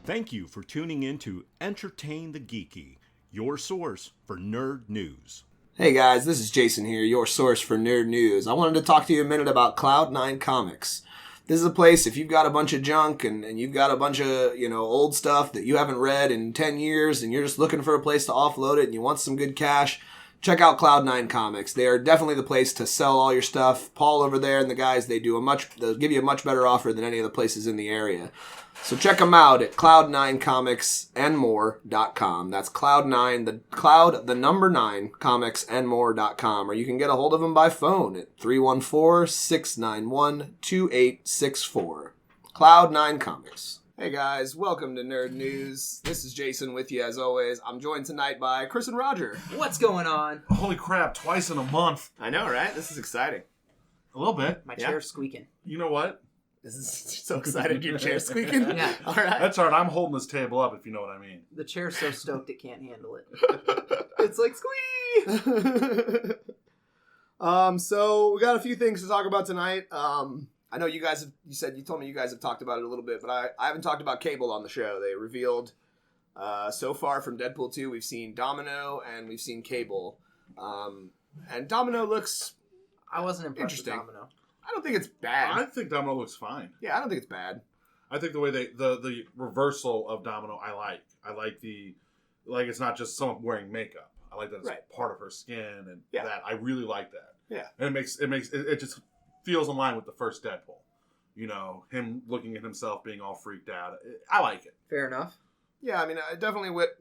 Thank you for tuning in to Entertain the Geeky, your source for nerd news. Hey guys, this is Jason here, your source for nerd news. I wanted to talk to you a minute about Cloud9 Comics. This is a place, if you've got a bunch of junk and you've got a bunch of, old stuff that you haven't read in 10 years and you're just looking for a place to offload it and you want some good cash, check out Cloud9 Comics. They are definitely the place to sell all your stuff. Paul over there and the guys, they'll give you a much better offer than any of the places in the area. So check them out at cloud9comicsandmore.com. That's the number 9, comicsandmore.com. Or you can get a hold of them by phone at 314-691-2864. Cloud9 Comics. Hey guys, welcome to Nerd News. This is Jason with you as always. I'm joined tonight by Chris and Rodger. What's going on? Holy crap, twice in a month. I know, right? This is exciting. A little bit. My chair's squeaking. You know what? This is so excited your chair's squeaking. Yeah. All right. That's all right. I'm holding this table up, if you know what I mean. The chair's so stoked it can't handle it. It's like squee. So we got a few things to talk about tonight. I know you told me you guys have talked about it a little bit, but I haven't talked about Cable on the show. They revealed so far from Deadpool 2, we've seen Domino and we've seen Cable. And Domino looks I wasn't impressed with interesting. Domino. I don't think it's bad. I think Domino looks fine. Yeah, I don't think it's bad. I think the way the reversal of Domino, I like. I like it's not just someone wearing makeup. I like that it's part of her skin and that. I really like that. Yeah. And it just feels in line with the first Deadpool. You know, him looking at himself being all freaked out. I like it. Fair enough. Yeah, I mean, definitely what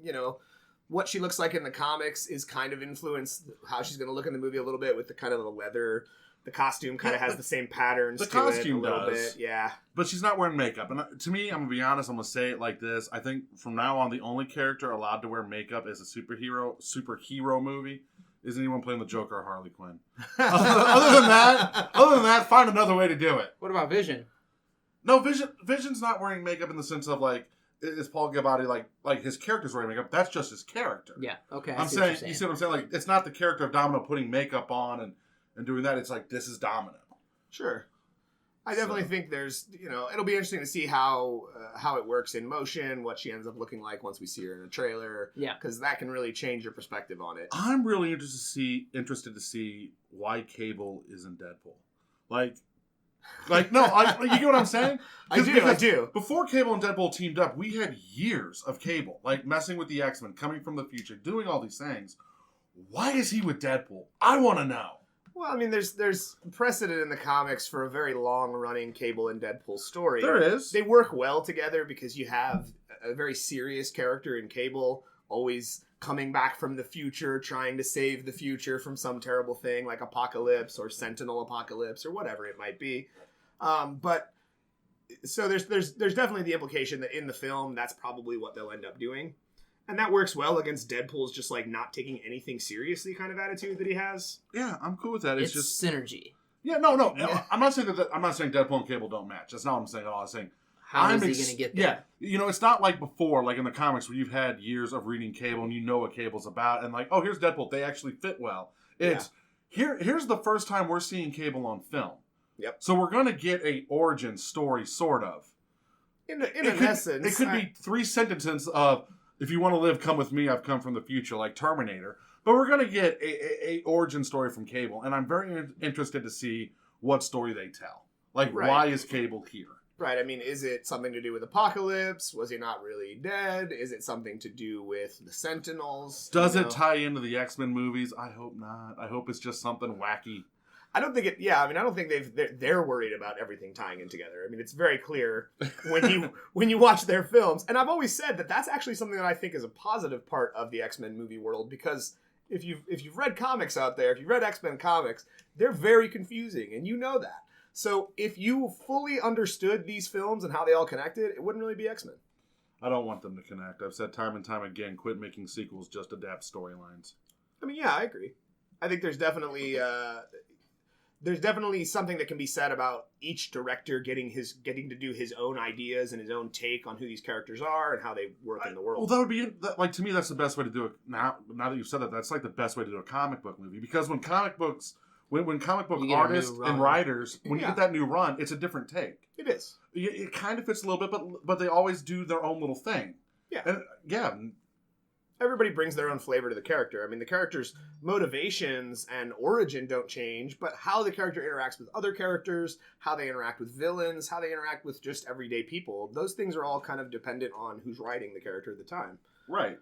she looks like in the comics is kind of influenced how she's going to look in the movie a little bit with the kind of the leather. The costume kind of has the same patterns to it a little bit. Yeah. But she's not wearing makeup. And to me, I'm going to be honest, I'm going to say it like this. I think from now on, the only character allowed to wear makeup is a superhero movie is anyone playing the Joker or Harley Quinn. other than that, find another way to do it. What about Vision? No, Vision's not wearing makeup in the sense of is Paul Giamatti like his character's wearing makeup? That's just his character. Yeah. Okay. I'm saying, you see what I'm saying? Like, it's not the character of Domino putting makeup on and doing that. It's like, this is Domino. Sure. I definitely think there's, it'll be interesting to see how it works in motion, what she ends up looking like once we see her in a trailer. Yeah. Because that can really change your perspective on it. I'm really interested to see why Cable isn't Deadpool. No, you get what I'm saying? I do. Before Cable and Deadpool teamed up, we had years of Cable, messing with the X-Men, coming from the future, doing all these things. Why is he with Deadpool? I want to know. Well, I mean, there's precedent in the comics for a very long-running Cable and Deadpool story. There is. They work well together because you have a very serious character in Cable, always coming back from the future, trying to save the future from some terrible thing like Apocalypse or Sentinel Apocalypse or whatever it might be. But so there's definitely the implication that in the film, that's probably what they'll end up doing. And that works well against Deadpool's just not taking anything seriously kind of attitude that he has. Yeah, I'm cool with that. It's just synergy. Yeah, no. Yeah. I'm not saying Deadpool and Cable don't match. That's not what I'm saying at all. I'm saying how is he going to get there? Yeah, it's not like before, like in the comics where you've had years of reading Cable and you know what Cable's about, and here's Deadpool. They actually fit well. Here's the first time we're seeing Cable on film. Yep. So we're going to get a origin story, sort of. In essence, it could be 3 sentences of, if you want to live, come with me, I've come from the future, like Terminator. But we're going to get a origin story from Cable, and I'm very interested to see what story they tell. Why is Cable here? Right, I mean, is it something to do with Apocalypse? Was he not really dead? Is it something to do with the Sentinels? Does it tie into the X-Men movies? I hope not. I hope it's just something wacky. I don't think they're worried about everything tying in together. I mean, it's very clear when you watch their films. And I've always said that that's actually something that I think is a positive part of the X-Men movie world, because if you've read comics out there, if you've read X-Men comics, they're very confusing, and you know that. So if you fully understood these films and how they all connected, it wouldn't really be X-Men. I don't want them to connect. I've said time and time again, quit making sequels, just adapt storylines. I mean, yeah, I agree. I think there's definitely something that can be said about each director getting to do his own ideas and his own take on who these characters are and how they work in the world. Well, that would be to me, that's the best way to do it. Now that you've said that, that's the best way to do a comic book movie, because when comic books when comic book You get a new artists run. and writers, when you Yeah. get that new run, it's a different take. It is. It kind of fits a little bit, but they always do their own little thing. Yeah. And yeah, Everybody brings their own flavor to the character. I mean, the character's motivations and origin don't change, but how the character interacts with other characters, how they interact with villains, how they interact with just everyday people, those things are all kind of dependent on who's writing the character at the time. right.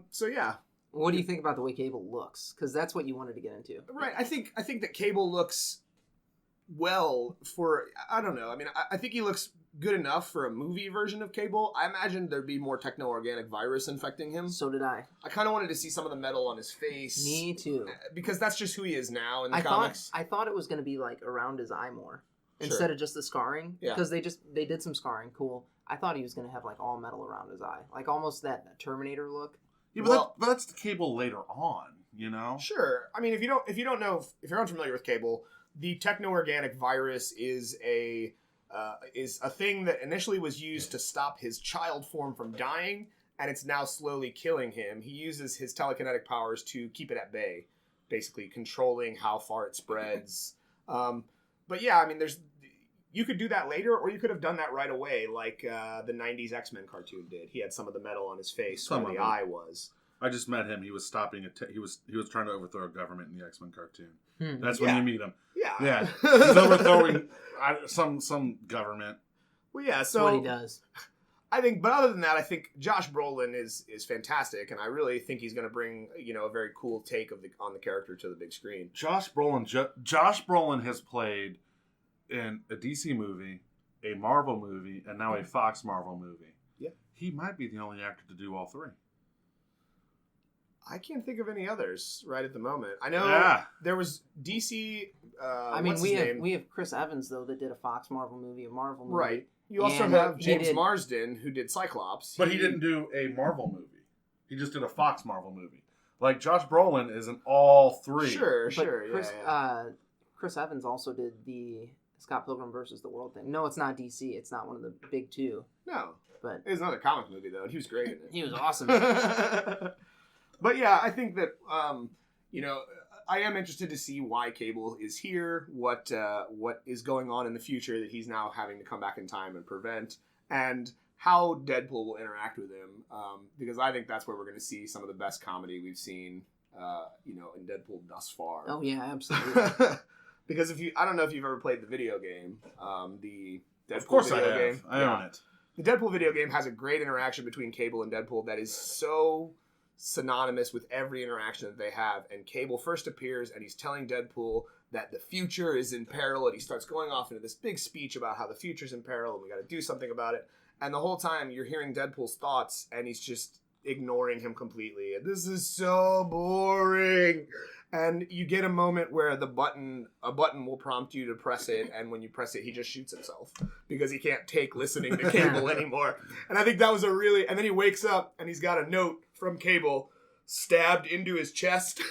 So yeah, What do you think about the way Cable looks? Because that's what you wanted to get into. right. I think that Cable looks well for, I don't know. I mean, I think he looks good enough for a movie version of Cable. I imagined there'd be more techno-organic virus infecting him. So did I. I kind of wanted to see some of the metal on his face. Me too. Because that's just who he is now in the I comics. thought it was going to be like around his eye more Sure. instead of just the scarring. Yeah. Because they did some scarring. Cool. I thought he was going to have like all metal around his eye, like almost that Terminator look. Yeah, but that's the Cable later on, you know. Sure. I mean, if you're unfamiliar with Cable, the techno-organic virus is a thing that initially was used to stop his child form from dying, and it's now slowly killing him. He uses his telekinetic powers to keep it at bay, basically controlling how far it spreads. But yeah, I mean, you could do that later, or you could have done that right away, like the '90s X-Men cartoon did. He had some of the metal on his face where the eye was. I just met him. He was stopping he was trying to overthrow a government in the X-Men cartoon. Hmm. That's when you meet him. Yeah. Yeah, he's overthrowing some government. Well, yeah. That's So what he does. I think, but other than that, I think Josh Brolin is fantastic, and I really think he's going to bring a very cool take on the character to the big screen. Josh Brolin has played in a DC movie, a Marvel movie, and now a Fox Marvel movie. Yeah, he might be the only actor to do all three. I can't think of any others right at the moment. I know there was DC. I mean, we have Chris Evans though that did a Fox Marvel movie, a Marvel movie. Right. You also And have he James did- Marsden, who did Cyclops. But he didn't do a Marvel movie. He just did a Fox Marvel movie. Like Josh Brolin is in all three. Sure, But sure. Chris Evans also did the Scott Pilgrim versus the World thing. No, it's not DC. It's not one of the big two. No, But it was another comic movie though, and he was great in it. he was awesome. But yeah, I think that I am interested to see why Cable is here, what is going on in the future that he's now having to come back in time and prevent, and how Deadpool will interact with him. Because I think that's where we're going to see some of the best comedy we've seen, in Deadpool thus far. Oh yeah, absolutely. Because I don't know if you've ever played the video game, the Deadpool Of course video I have. game. I own it. The Deadpool video game has a great interaction between Cable and Deadpool that is so synonymous with every interaction that they have. And Cable first appears and he's telling Deadpool that the future is in peril, and he starts going off into this big speech about how the future's in peril and we got to do something about it. And the whole time you're hearing Deadpool's thoughts and he's just ignoring him completely. And this is so boring. And you get a moment where a button will prompt you to press it, and when you press it, he just shoots himself because he can't take listening to Cable anymore. And I think that was and then he wakes up and he's got a note from Cable stabbed into his chest.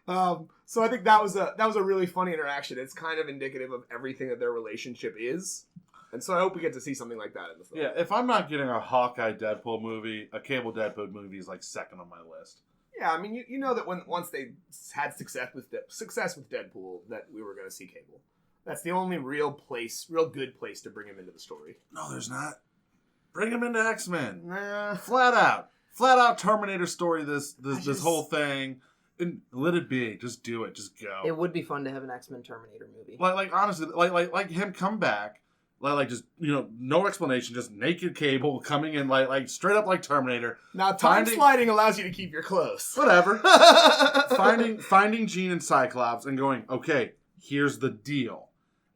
So I think that was a really funny interaction. It's kind of indicative of everything that their relationship is. And so I hope we get to see something like that in the film. Yeah, if I'm not getting a Hawkeye Deadpool movie, a Cable Deadpool movie is like second on my list. Yeah, I mean, you know that once they had success with Deadpool, that we were going to see Cable. That's the only real good place to bring him into the story. No, there's not. Bring him into X-Men. Nah. Flat out Terminator story. This whole thing, and let it be. Just do it. Just go. It would be fun to have an X-Men Terminator movie. Like honestly, like him come back. Like just no explanation, just naked Cable coming in like straight up like Terminator. Now sliding allows you to keep your clothes. Whatever. finding Jean and Cyclops and going, okay, here's the deal,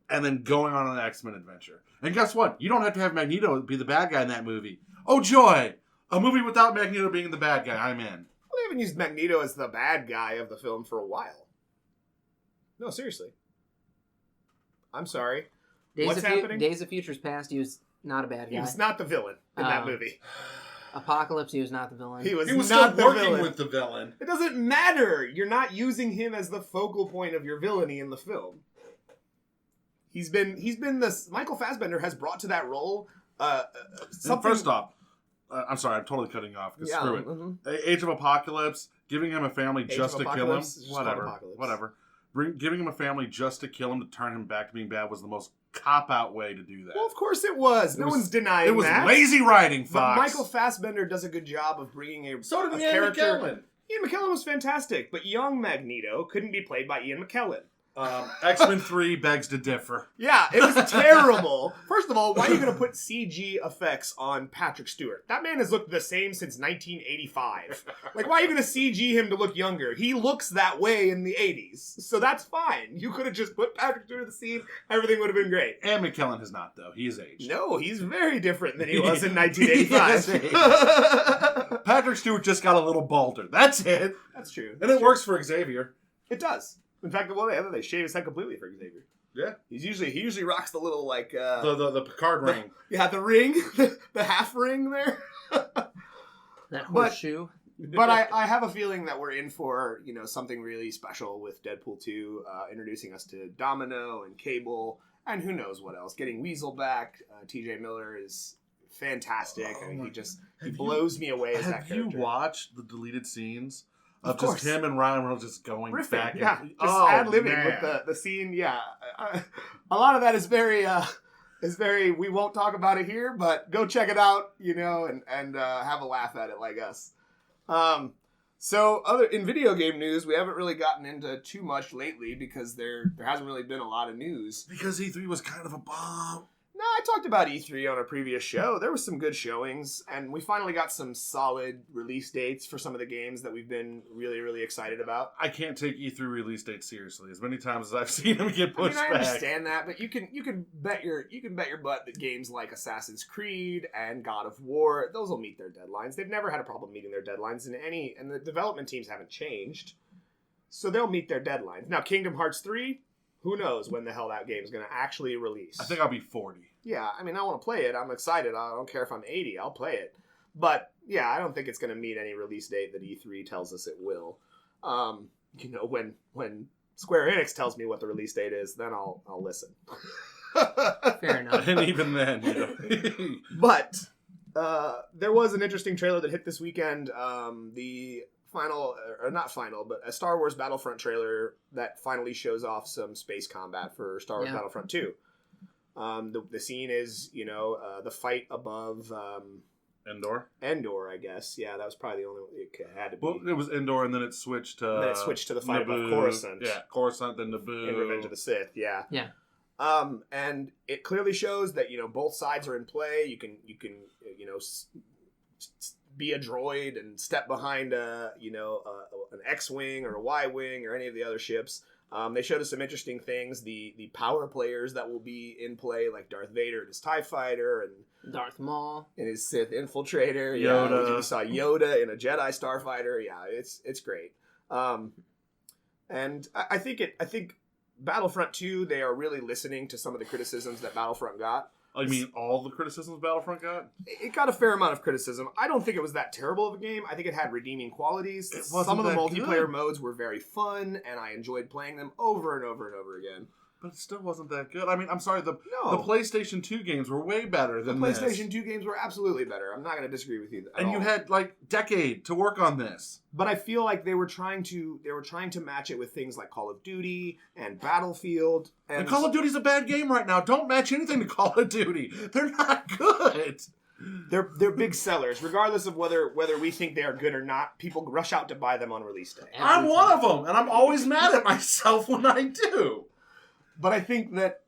and then going on an X-Men adventure. And guess what? You don't have to have Magneto be the bad guy in that movie. Oh joy! A movie without Magneto being the bad guy. I'm in. Well, they haven't used Magneto as the bad guy of the film for a while. No, seriously. I'm sorry. Days of Futures Past, he was not a bad guy. He was not the villain in that movie. Apocalypse, he was not the villain. He was not still working villain. with the villain. It doesn't matter. You're not using him as the focal point of your villainy in the film. He's been this. Michael Fassbender has brought to that role something. First off, I'm sorry, I'm totally cutting you off. Screw it. Mm-hmm. Age of Apocalypse, giving him a family Age just of to kill him. Apocalypse is just called Apocalypse. Whatever. giving him a family just to kill him to turn him back to being bad was the most cop-out way to do that. Well, of course it was. No one's denying it was that. lazy writing, But Fox. Michael Fassbender does a good job of bringing a So did a Ian character. McKellen. Ian McKellen was fantastic, but young Magneto couldn't be played by Ian McKellen. X-Men 3 begs to differ. Yeah, it was terrible. First of all, why are you going to put CG effects on Patrick Stewart? That man has looked the same since 1985. Like, why are you going to CG him to look younger? He looks that way in the 80s, so that's fine. You could have just put Patrick Stewart in the scene, everything would have been great. And McKellen has not, though. He's aged. No, he's very different than he was in He has 1985. Patrick Stewart just got a little balder. That's it. That's true. And it works for Xavier. It does. In fact, well, they shave his head completely for Xavier. Yeah. He usually rocks the little like The Picard ring. Yeah, the ring, the half ring there. That horseshoe. But I have a feeling that we're in for something really special with Deadpool 2, introducing us to Domino and Cable, and who knows what else. Getting Weasel back. T.J. Miller is fantastic. I mean, he blows me away as that character. Have you watched the deleted scenes? Of Just course. him and Ryan Reynolds just going Riffing, back. yeah, And, just ad-libbing with the scene. Yeah, a lot of that is very. We won't talk about it here, but go check it out. And have a laugh at it like us. So in video game news, we haven't really gotten into too much lately because there hasn't really been a lot of news. Because E3 was kind of a bomb. No, I talked about E3 on a previous show. There was some good showings, and we finally got some solid release dates for some of the games that we've been really, really excited about. I can't take E3 release dates seriously. As many times as I've seen them get pushed I back. understand that, but you can bet your butt that games like Assassin's Creed and God of War, those will meet their deadlines. They've never had a problem meeting their deadlines and the development teams haven't changed. So they'll meet their deadlines. Now, Kingdom Hearts 3, who knows when the hell that game is going to actually release. I think I'll be 40. Yeah, I mean, I want to play it. I'm excited. I don't care if I'm 80. I'll play it. But, I don't think it's going to meet any release date that E3 tells us it will. When Square Enix tells me what the release date is, then I'll listen. Fair enough. And even then, But there was an interesting trailer that hit this weekend. The but a Star Wars Battlefront trailer that finally shows off some space combat for Star Wars Battlefront 2. The scene is, the fight above Endor, I guess. Yeah, that was probably the only one it had to be. well, it was Endor, and then it switched to. The fight above Naboo. Coruscant. Yeah, Coruscant, then Naboo. In Revenge of the Sith. Yeah. Yeah. And it clearly shows that both sides are in play. You can be a droid and step behind an X-wing or a Y-wing or any of the other ships. They showed us some interesting things. The power players that will be in play, like Darth Vader and his TIE Fighter and Darth Maul and his Sith Infiltrator. Yoda. Yeah, we saw Yoda in a Jedi Starfighter. Yeah, it's great. And I think Battlefront 2, they are really listening to some of the criticisms that Battlefront got. I mean, all the criticisms Battlefront got? It got a fair amount of criticism. I don't think it was that terrible of a game. I think it had redeeming qualities. Some of the multiplayer modes were very fun, and I enjoyed playing them over and over and over again. But it still wasn't that good. I mean, I'm sorry, the PlayStation 2 games were way better than the PlayStation 2 games were absolutely better. I'm not going to disagree with you at all. You had decade to work on this. But I feel like they were trying to match it with things like Call of Duty and Battlefield. And Call of Duty's a bad game right now. Don't match anything to Call of Duty. They're not good. They're big sellers, regardless of whether we think they are good or not. People rush out to buy them on release day. I'm one of them, and I'm always mad at myself when I do. But I think that,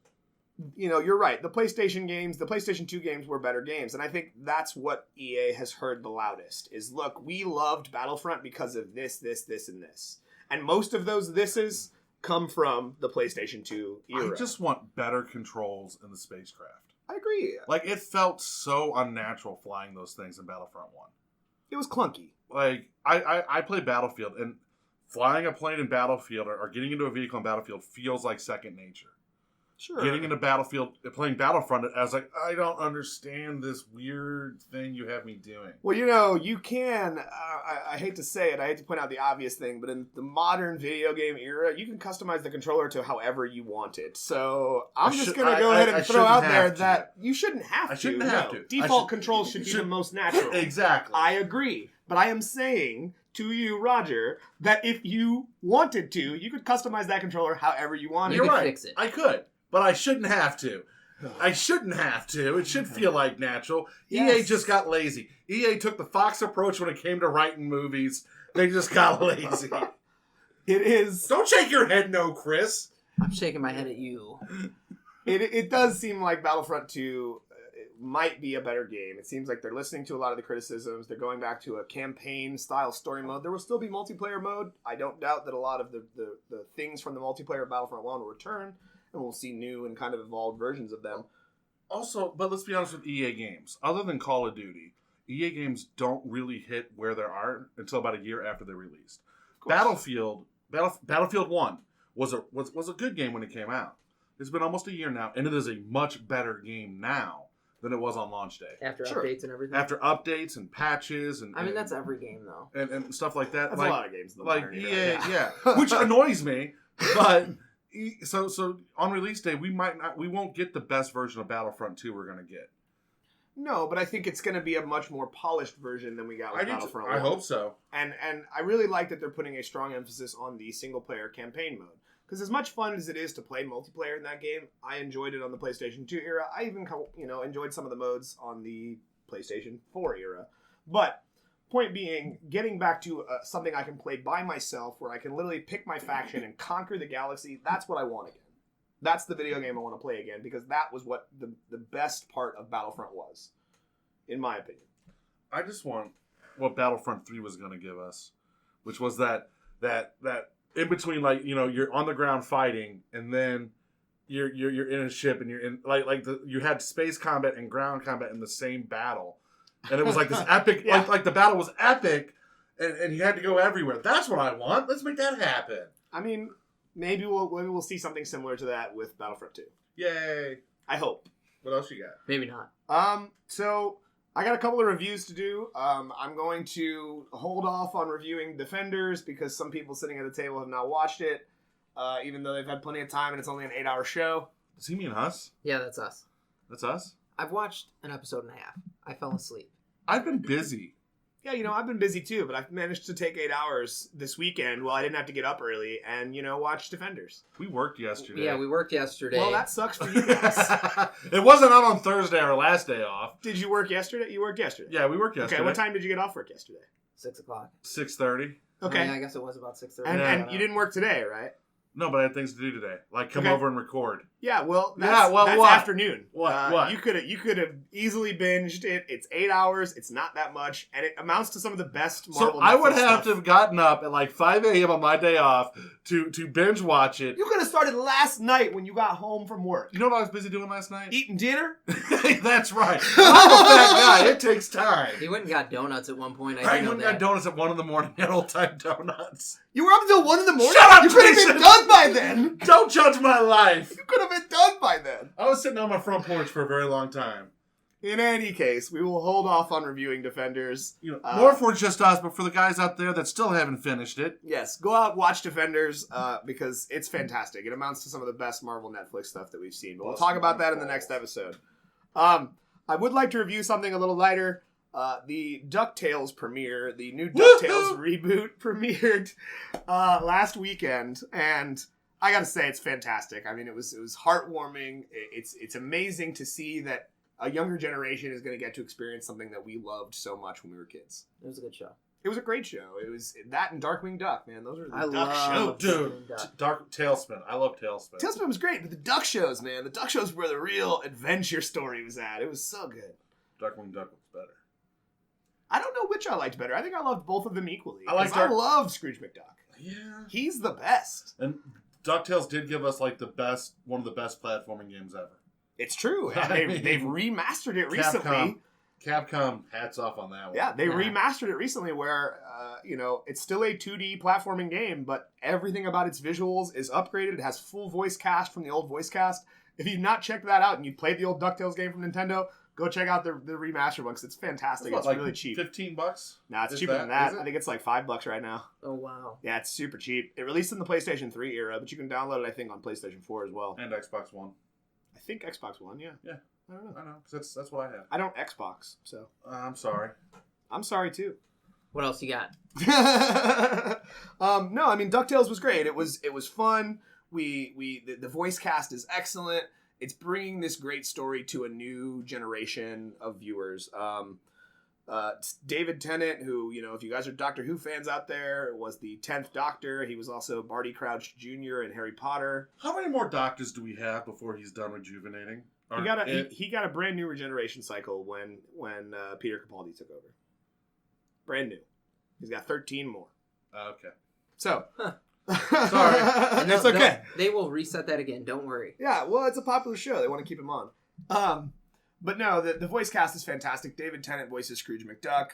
you're right. The PlayStation 2 games were better games. And I think that's what EA has heard the loudest is, look, we loved Battlefront because of this, this, this, and this. And most of those thises come from the PlayStation 2 era. I just want better controls in the spacecraft. I agree. It felt so unnatural flying those things in Battlefront 1. It was clunky. I play Battlefield, and flying a plane in Battlefield or getting into a vehicle in Battlefield feels like second nature. Sure. Getting into Battlefield, playing Battlefront, I was like, I don't understand this weird thing you have me doing. Well, you can, I hate to say it, I hate to point out the obvious thing, but in the modern video game era, you can customize the controller to however you want it. So I'm just going to go ahead and throw out there that you shouldn't have to. I shouldn't have to. Default controls should be the most natural. Exactly. I agree. But I am saying to you, Roger, that if you wanted to, you could customize that controller however you wanted. You You're could right. fix it. I could, but I shouldn't have to. I shouldn't have to. It should feel like natural. Yes. EA just got lazy. EA took the Fox approach when it came to writing movies. They just got lazy. It is. Don't shake your head no, Chris. I'm shaking my head at you. It does seem like Battlefront 2 might be a better game. It seems like they're listening to a lot of the criticisms. They're going back to a campaign-style story mode. There will still be multiplayer mode. I don't doubt that a lot of the things from the multiplayer of Battlefront 1 will return, and we'll see new and kind of evolved versions of them. Also, but let's be honest with EA games. Other than Call of Duty, EA games don't really hit where they are until about a year after they're released. Battlefield 1 was a good game when it came out. It's been almost a year now, and it is a much better game now than it was on launch day. After Sure. updates and everything. After updates and patches and I mean, that's every game, though. and stuff like that. That's like, a lot of games. in the like modern EA, era, yeah, which annoys me. But so on release day, we won't get the best version of Battlefront 2 we're gonna get. No, but I think it's going to be a much more polished version than we got with Battlefront 1. I hope so. And I really like that they're putting a strong emphasis on the single-player campaign mode. Because as much fun as it is to play multiplayer in that game, I enjoyed it on the PlayStation 2 era. I even enjoyed some of the modes on the PlayStation 4 era. But point being, getting back to something I can play by myself, where I can literally pick my faction and conquer the galaxy, that's what I want again. That's the video game I want to play again, because that was what the best part of Battlefront was, in my opinion. I just want what Battlefront 3 was going to give us, which was that in between, like, you're on the ground fighting, and then you're in a ship, and you're in you had space combat and ground combat in the same battle, and it was like this epic, Yeah. like the battle was epic, and you had to go everywhere. That's what I want. Let's make that happen. I mean, maybe we'll see something similar to that with Battlefront 2. Yay! I hope. What else you got? Maybe not. So I got a couple of reviews to do. I'm going to hold off on reviewing Defenders because some people sitting at the table have not watched it, even though they've had plenty of time and it's only an 8-hour show. Does he mean us? Yeah, that's us. That's us? I've watched an episode and a half. I fell asleep. I've been busy. Yeah, I've been busy too, but I've managed to take 8 hours this weekend while I didn't have to get up early and, watch Defenders. We worked yesterday. Yeah, we worked yesterday. Well, that sucks for you guys. It wasn't out on Thursday, our last day off. Did you work yesterday? You worked yesterday? Yeah, we worked yesterday. Okay, what time did you get off work yesterday? 6 o'clock. 6:30. Okay. Oh, yeah, I guess it was about 6:30. And you didn't work today, right? No, but I had things to do today, like come Okay. over and record. Yeah, well, Yeah, well, that's what? afternoon. What? You could have easily binged it. It's 8 hours. It's not that much, and it amounts to some of the best Marvel. So I would Netflix have stuff. to have gotten up at like 5 a.m. on my day off to binge watch it. You could have started last night when you got home from work. You know what I was busy doing last night? Eating dinner. That's right. I'm a fat guy. It takes time. He went and got donuts at one point. I I went know and that. got donuts at 1 a.m. at Old Time Donuts. You were up until 1 a.m. Shut up, You could have Jason! been done by then. Don't judge my life. You could have been done by then. I was sitting on my front porch for a very long time. In any case, we will hold off on reviewing Defenders. More for just us, but for the guys out there that still haven't finished it. Yes, go out watch Defenders because it's fantastic. It amounts to some of the best Marvel Netflix stuff that we've seen. But we'll talk about that in the next episode. I would like to review something a little lighter. The DuckTales premiere, the new DuckTales reboot premiered last weekend, and I gotta say it's fantastic. I mean, it was heartwarming. It's amazing to see that a younger generation is going to get to experience something that we loved so much when we were kids. It was a good show. It was a great show. It was that and Darkwing Duck, man. Those are the I Duck love shows. Dude, Dark Tailspin. I love Tailspin. Tailspin was great, but the Duck shows, man. The Duck shows were the real adventure story was at. It was so good. Darkwing Duck was better. I don't know which I liked better. I think I loved both of them equally. I like 'Cause I love Scrooge McDuck. Yeah. He's the best. And DuckTales did give us like one of the best platforming games ever. It's true. And they've remastered it recently. Capcom, hats off on that one. Yeah, they remastered it recently where, it's still a 2D platforming game, but everything about its visuals is upgraded. It has full voice cast from the old voice cast. If you've not checked that out and you played the old DuckTales game from Nintendo, go check out the remastered one because it's fantastic. It's really cheap. $15? Nah, it's Is cheaper than that. is it? I think it's like $5 right now. Oh, wow. Yeah, it's super cheap. It released in the PlayStation 3 era, but you can download it, I think, on PlayStation 4 as well. And Xbox One. I think Xbox One, yeah. Yeah. I don't know. I know, because that's what I have. I don't Xbox, so. I'm sorry. I'm sorry, too. What else you got? No, I mean DuckTales was great. It was fun. The voice cast is excellent. It's bringing this great story to a new generation of viewers. David Tennant, who, you know, if you guys are Doctor Who fans out there, was the 10th Doctor. He was also Barty Crouch Jr. in Harry Potter. How many more Doctors do we have before he's done rejuvenating? He got a brand new regeneration cycle when Peter Capaldi took over. Brand new. He's got 13 more. Okay. So, sorry. And that's okay. They will reset that again. Don't worry. Yeah, well, it's a popular show. They want to keep him on. But no, the voice cast is fantastic. David Tennant voices Scrooge McDuck.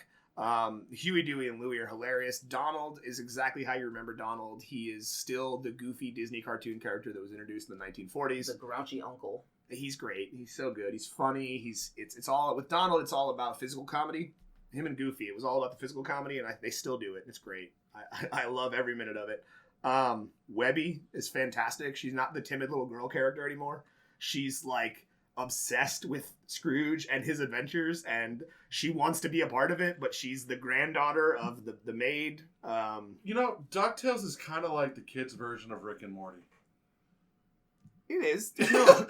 Huey, Dewey, and Louie are hilarious. Donald is exactly how you remember Donald. He is still the goofy Disney cartoon character that was introduced in the 1940s. The grouchy uncle. He's great. He's so good. He's funny. It's all with Donald. It's all about physical comedy. Him and Goofy. It was all about the physical comedy, and they still do it. It's great. I love every minute of it. Webby is fantastic. She's not the timid little girl character anymore. She's like obsessed with Scrooge and his adventures, and she wants to be a part of it, but she's the granddaughter of the maid. You know, DuckTales is kind of like the kids' version of Rick and Morty. It is.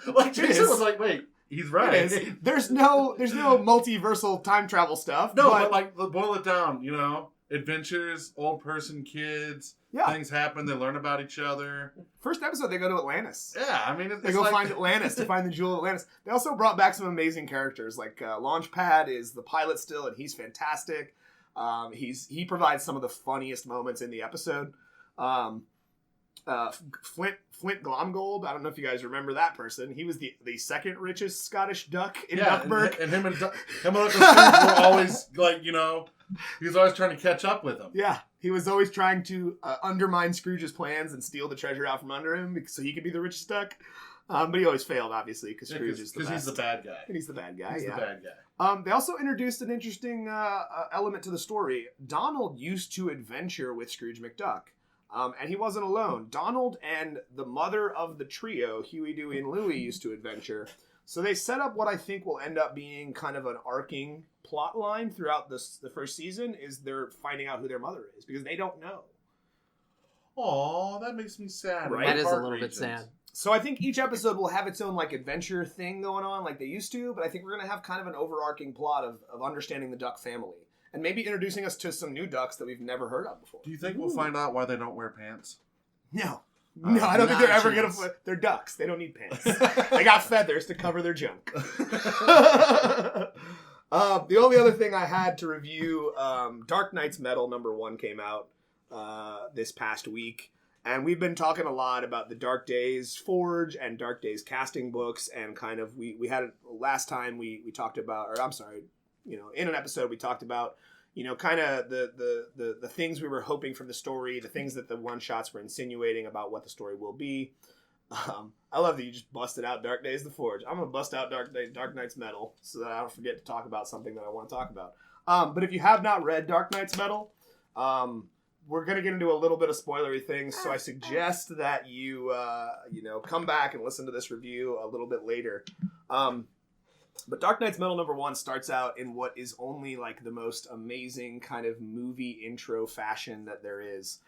Like Jason was like, wait, he's right. There's no multiversal time travel stuff. No, but like, boil it down, you know? Adventures, old person, kids, things happen, they learn about each other. First episode, they go to Atlantis. Yeah, I mean, they go find Atlantis to find the jewel of Atlantis. They also brought back some amazing characters, like Launchpad is the pilot still, and he's fantastic. He provides some of the funniest moments in the episode. Flint Glomgold, I don't know if you guys remember that person. He was the second richest Scottish duck in Duckburg. And him and Uncle Scrooge were always, like, you know, he was always trying to catch up with him. Yeah, he was always trying to undermine Scrooge's plans and steal the treasure out from under him so he could be the richest duck. But he always failed, obviously, because Scrooge is the best. Because he's the bad guy. And he's the bad guy, He's the bad guy. They also introduced an interesting element to the story. Donald used to adventure with Scrooge McDuck. And he wasn't alone. Donald and the mother of the trio, Huey, Dewey, and Louie, used to adventure. So they set up what I think will end up being kind of an arcing plot line throughout the first season, is they're finding out who their mother is, because they don't know. Aw, that makes me sad. Right? That is a little bit sad. So I think each episode will have its own like adventure thing going on like they used to, but I think we're going to have kind of an overarching plot of understanding the duck family. And maybe introducing us to some new ducks that we've never heard of before. Do you think we'll find out why they don't wear pants? No. No, I don't think they're ever going to... They're ducks. They don't need pants. They got feathers to cover their junk. The only other thing I had to review, Dark Knight's Metal #1 came out this past week. And we've been talking a lot about the Dark Days Forge and Dark Days casting books. And kind of, we had... Last time we talked about... Or I'm sorry... You know, in an episode we talked about, you know, kind of the things we were hoping from the story, the things that the one-shots were insinuating about what the story will be. I love that you just busted out Dark Days the Forge. I'm going to bust out Dark Knight's Metal so that I don't forget to talk about something that I want to talk about. But if you have not read Dark Knight's Metal, we're going to get into a little bit of spoilery things, so I suggest that you come back and listen to this review a little bit later. But Dark Knight's Metal #1 starts out in what is only like the most amazing kind of movie intro fashion that there is.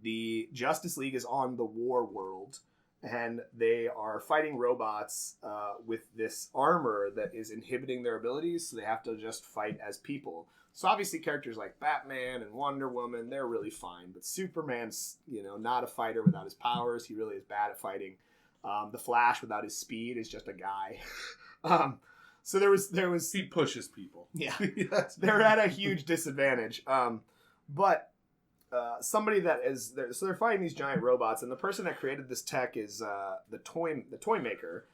The Justice League is on the war world, and they are fighting robots with this armor that is inhibiting their abilities, so they have to just fight as people. So obviously characters like Batman and Wonder Woman, they're really fine, but Superman's, you know, not a fighter without his powers. He really is bad at fighting. The Flash without his speed is just a guy. So there was he pushes people. Yeah, they're at a huge disadvantage. But somebody that is there, so they're fighting these giant robots, and the person that created this tech is the toy maker.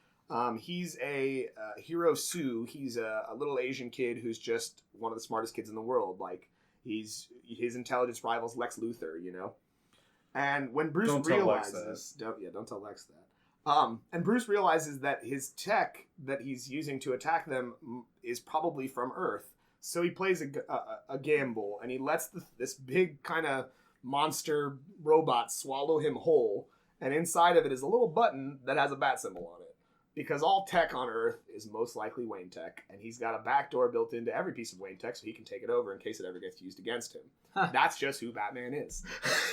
He's a Hiro Sue. He's a little Asian kid who's just one of the smartest kids in the world. Like his intelligence rivals Lex Luthor, you know. And when Bruce realizes, don't tell Lex that. And Bruce realizes that his tech that he's using to attack them is probably from Earth. So he plays a gamble, and he lets this big kind of monster robot swallow him whole. And inside of it is a little button that has a bat symbol on it. because all tech on Earth is most likely Wayne tech, and he's got a backdoor built into every piece of Wayne tech so he can take it over in case it ever gets used against him. That's just who Batman is.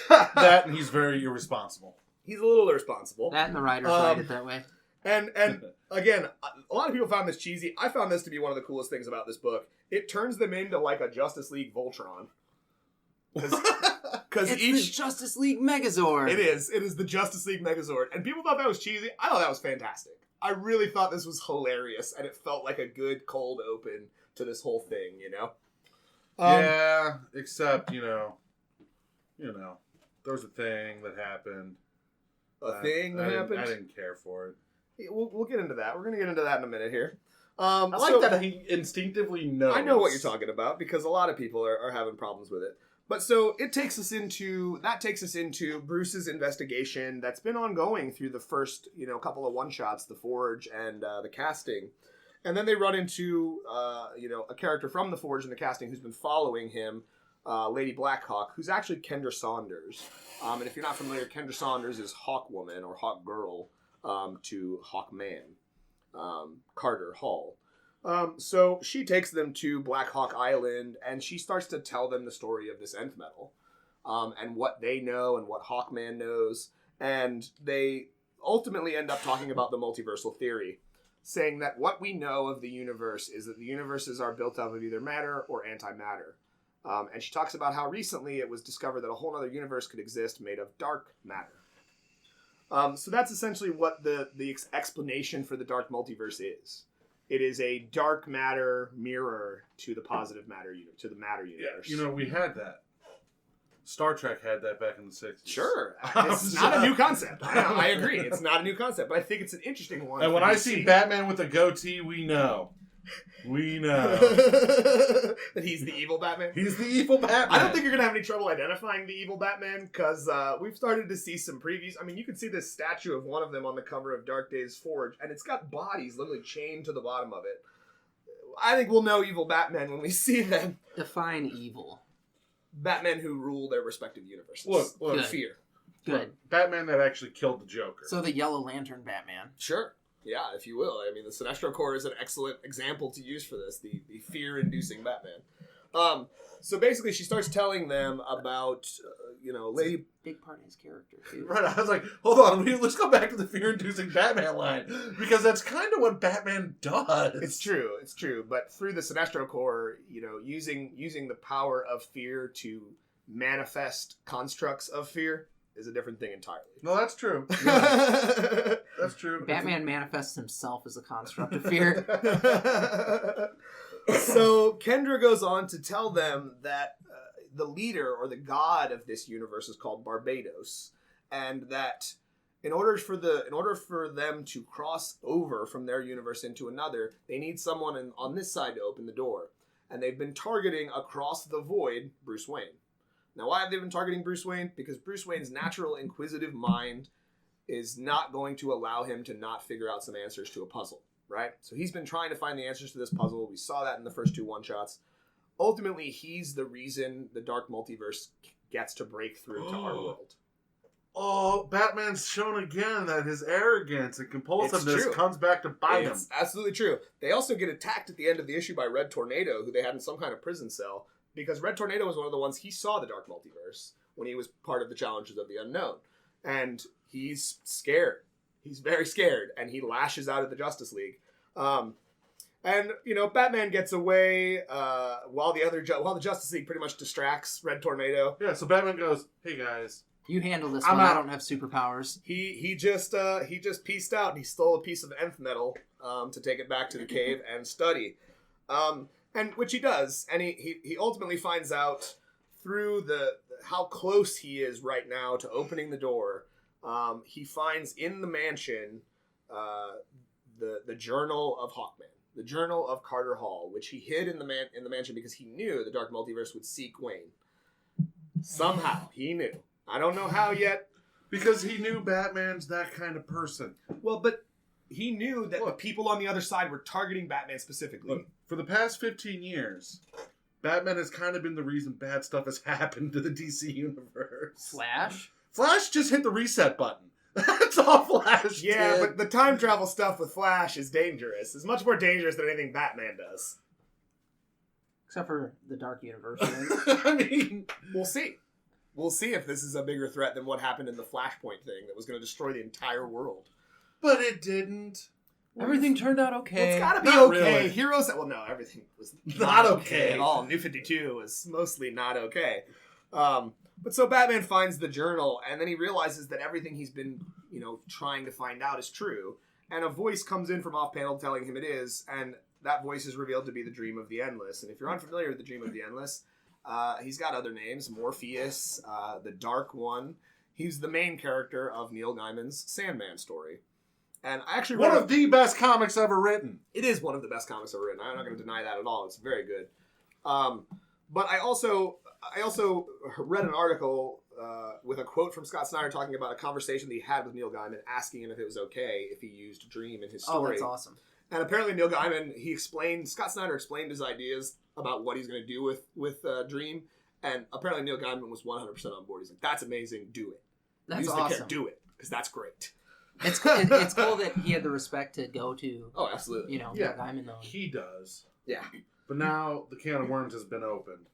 That and he's very irresponsible. He's a little irresponsible. That and the writers write it that way. And again, a lot of people found this cheesy. I found this to be one of the coolest things about this book. It turns them into like a Justice League Voltron. Because It's the Justice League Megazord. It is the Justice League Megazord. And people thought that was cheesy. I thought that was fantastic. I really thought this was hilarious, and it felt like a good cold open to this whole thing, you know? Yeah, except, you know, there was a thing that happened. A thing that happened? I didn't care for it. We'll get into that. We're going to get into that in a minute here. I like that he instinctively knows. I know what you're talking about, because a lot of people are having problems with it. But so that takes us into Bruce's investigation that's been ongoing through the first, couple of one-shots, The Forge and the casting. And then they run into, a character from The Forge and the casting who's been following him, Lady Blackhawk, who's actually Kendra Saunders. And if you're not familiar, Kendra Saunders is Hawkwoman or Hawkgirl to Hawkman, Carter Hall. So she takes them to Black Hawk Island, and she starts to tell them the story of this nth metal, and what they know and what Hawkman knows. And they ultimately end up talking about the multiversal theory, saying that what we know of the universe is that the universes are built up of either matter or antimatter. And she talks about how recently it was discovered that a whole other universe could exist made of dark matter. So that's essentially what the explanation for the dark multiverse is. It is a dark matter mirror to the positive matter, to the matter universe. Yeah, we had that. Star Trek had that back in the 60s. Sure. It's not a new concept. I agree. It's not a new concept, but I think it's an interesting one. And when I see Batman with a goatee, we know. That he's the evil Batman? He's the evil Batman. I don't think you're going to have any trouble identifying the evil Batman, because we've started to see some previews. I mean, you can see this statue of one of them on the cover of Dark Days Forge, and it's got bodies literally chained to the bottom of it. I think we'll know evil Batman when we see them. Define evil. Batmen who rule their respective universes. Look. Good. Fear. Good. Batman that actually killed the Joker. So the Yellow Lantern Batman. Sure. Yeah, if you will. I mean, the Sinestro Corps is an excellent example to use for this, the fear-inducing Batman. So basically, she starts telling them about, Lady... Big part of his character, too. Right, I was like, hold on, let's go back to the fear-inducing Batman line, because that's kind of what Batman does. It's true. But through the Sinestro Corps, using the power of fear to manifest constructs of fear is a different thing entirely. No, that's true. Yeah. That's true. Batman manifests himself as a construct of fear. So Kendra goes on to tell them that the leader or the god of this universe is called Barbados, and that in order for them to cross over from their universe into another, they need someone on this side to open the door. And they've been targeting across the void Bruce Wayne. Now, why have they been targeting Bruce Wayne? Because Bruce Wayne's natural inquisitive mind is not going to allow him to not figure out some answers to a puzzle, right? So he's been trying to find the answers to this puzzle. We saw that in the first two one-shots. Ultimately, he's the reason the Dark Multiverse gets to break through to our world. Oh, Batman's shown again that his arrogance and compulsiveness comes back to bite him. It's absolutely true. They also get attacked at the end of the issue by Red Tornado, who they had in some kind of prison cell, because Red Tornado was one of the ones he saw the Dark Multiverse when he was part of the Challengers of the Unknown. And he's scared. He's very scared, and he lashes out at the Justice League. And Batman gets away while the Justice League pretty much distracts Red Tornado. Yeah, so Batman goes, "Hey guys, you handle this I'm one. out. I don't have superpowers." He just pieced out, and he stole a piece of nth metal to take it back to the cave and study. And which he does, and he ultimately finds out through how close he is right now to opening the door. He finds in the mansion the journal of Hawkman, the journal of Carter Hall, which he hid in the mansion because he knew the Dark Multiverse would seek Wayne. Somehow he knew. I don't know how yet, because he knew Batman's that kind of person." Well, but he knew that the people on the other side were targeting Batman specifically. Look, for the past 15 years, Batman has kind of been the reason bad stuff has happened to the DC universe. Flash Flash just hit the reset button. That's all Flash Yeah, did. but the time travel stuff with Flash is dangerous. It's much more dangerous than anything Batman does. Except for the Dark Universe. I mean, We'll see. We'll see if this is a bigger threat than what happened in the Flashpoint thing that was going to destroy the entire world. but it didn't. Everything turned out Well, okay. it's got to be Not okay. really. Heroes. Well, no, everything was Not okay. at all. New 52 was mostly not okay. But so Batman finds the journal, and then he realizes that everything he's been, trying to find out is true. And a voice comes in from off-panel telling him it is, and that voice is revealed to be the Dream of the Endless. And if you're unfamiliar with the Dream of the Endless, he's got other names: Morpheus, the Dark One. He's the main character of Neil Gaiman's Sandman story. And I actually One of the best comics ever written. it is one of the best comics ever written. I'm not going to deny that at all. It's very good. But I also read an article with a quote from Scott Snyder talking about a conversation that he had with Neil Gaiman, asking him if it was okay if he used Dream in his Oh, story. that's awesome. And apparently Neil Gaiman, Scott Snyder explained his ideas about what he's going to do with Dream, and apparently Neil Gaiman was 100% on board. He's like, "That's amazing. Do it. That's Use the awesome. do it, because that's great." It's cool that he had the respect to go to, Oh, absolutely. Neil Yeah. Gaiman though. He does. Yeah. But now the can of worms has been opened.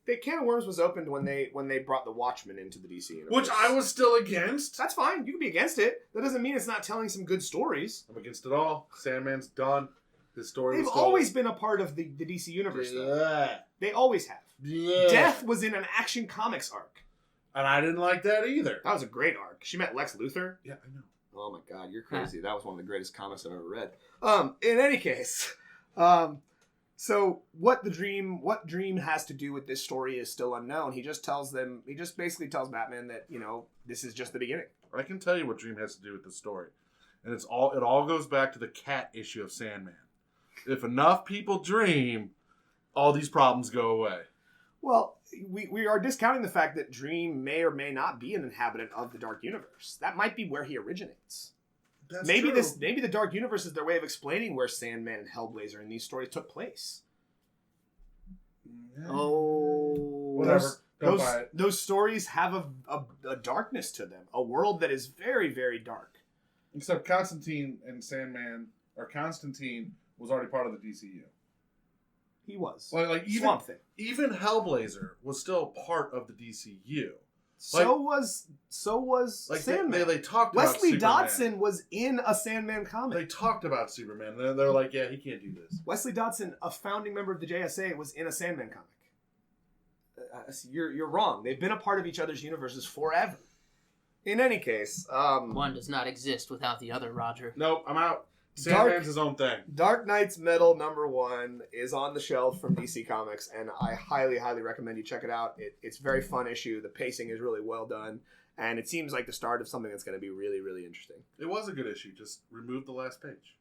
The can of worms was opened when they brought the Watchmen into the DC universe. Which I was still against. That's fine. You can be against it. That doesn't mean it's not telling some good stories. I'm against it all. Sandman's done. His story They've was told. always been a part of the DC universe, though. Yeah. They always have. Yeah. Death was in an Action Comics arc. And I didn't like that either. That was a great arc. She met Lex Luthor. Yeah, I know. Oh my God, you're crazy. That was one of the greatest comics I've ever read. In any case, so what Dream has to do with this story is still unknown. He just basically tells Batman that, this is just the beginning. I can tell you what Dream has to do with the story. And it all goes back to the cat issue of Sandman. If enough people dream, all these problems go away. Well, we are discounting the fact that Dream may or may not be an inhabitant of the Dark Universe. That might be where he originates. That's Maybe true. maybe the Dark Universe is their way of explaining where Sandman and Hellblazer in these stories took place. Yeah. Oh, Whatever. Don't buy it. Those stories have a darkness to them, a world that is very, very dark. Except Constantine and Sandman, or Constantine was already part of the DCU. He was Like even Swamp Thing. even Hellblazer was still part of the DCU. So was Like Sandman. they talked about Wesley Superman. Dodson was in a Sandman comic. They talked about Superman. They're like, yeah, he can't do this. Wesley Dodson, a founding member of the JSA, was in a Sandman comic. You're wrong. They've been a part of each other's universes forever. In any case, One does not exist without the other, Roger. Nope, I'm out. Sandman's his own thing. Dark Knight's Metal #1 is on the shelf from DC Comics, and I highly, highly recommend you check it out. It's a very fun issue. The pacing is really well done, and it seems like the start of something that's going to be really, really interesting. It was a good issue. Just remove the last page.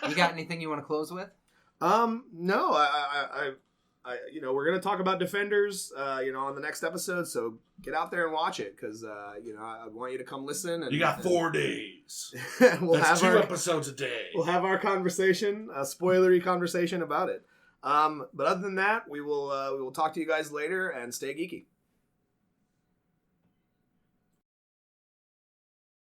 You got anything you want to close with? No, I we're going to talk about Defenders, on the next episode, so get out there and watch it, because, I want you to come listen. And, You got 4 days. we'll That's have 2 our, episodes a day. We'll have our conversation, a spoilery conversation about it. But other than that, we will talk to you guys later, and stay geeky.